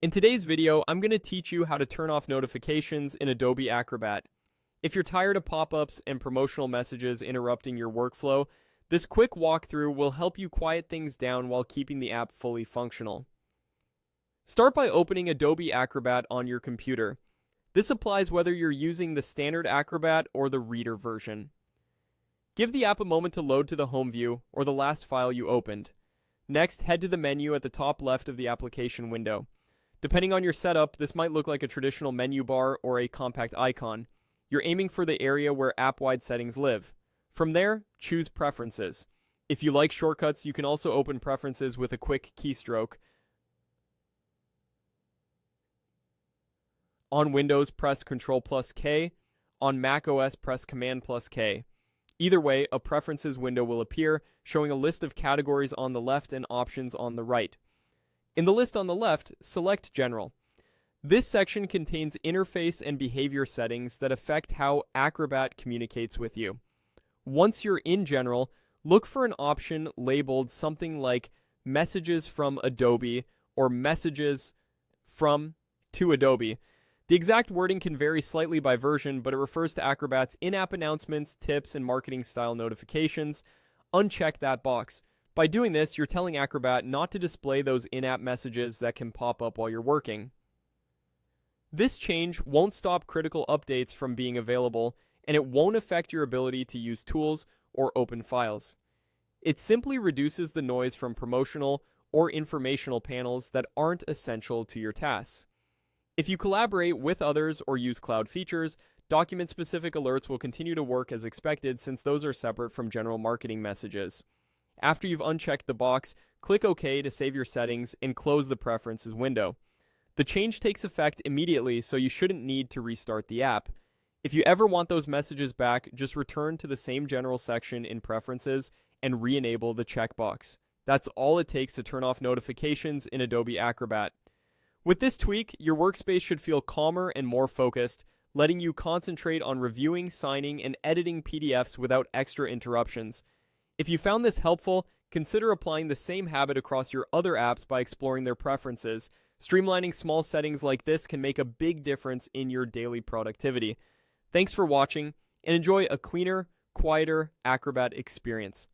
In today's video, I'm going to teach you how to turn off notifications in Adobe Acrobat. If you're tired of pop-ups and promotional messages interrupting your workflow, this quick walkthrough will help you quiet things down while keeping the app fully functional. Start by opening Adobe Acrobat on your computer. This applies whether you're using the standard Acrobat or the Reader version. Give the app a moment to load to the home view or the last file you opened. Next, head to the menu at the top left of the application window. Depending on your setup, this might look like a traditional menu bar or a compact icon. You're aiming for the area where app-wide settings live. From there, choose Preferences. If you like shortcuts, you can also open Preferences with a quick keystroke. On Windows, press Ctrl+K. On Mac OS, press Command+K. Either way, a Preferences window will appear, showing a list of categories on the left and options on the right. In the list on the left, select General. This section contains interface and behavior settings that affect how Acrobat communicates with you. Once you're in General, look for an option labeled something like Messages from Adobe or Messages from to Adobe. The exact wording can vary slightly by version, but it refers to Acrobat's in-app announcements, tips, and marketing style notifications. Uncheck that box. By doing this, you're telling Acrobat not to display those in-app messages that can pop up while you're working. This change won't stop critical updates from being available, and it won't affect your ability to use tools or open files. It simply reduces the noise from promotional or informational panels that aren't essential to your tasks. If you collaborate with others or use cloud features, document-specific alerts will continue to work as expected since those are separate from general marketing messages. After you've unchecked the box, click OK to save your settings and close the Preferences window. The change takes effect immediately, so you shouldn't need to restart the app. If you ever want those messages back, just return to the same general section in Preferences and re-enable the checkbox. That's all it takes to turn off notifications in Adobe Acrobat. With this tweak, your workspace should feel calmer and more focused, letting you concentrate on reviewing, signing, and editing PDFs without extra interruptions. If you found this helpful, consider applying the same habit across your other apps by exploring their preferences. Streamlining small settings like this can make a big difference in your daily productivity. Thanks for watching, and enjoy a cleaner, quieter Acrobat experience.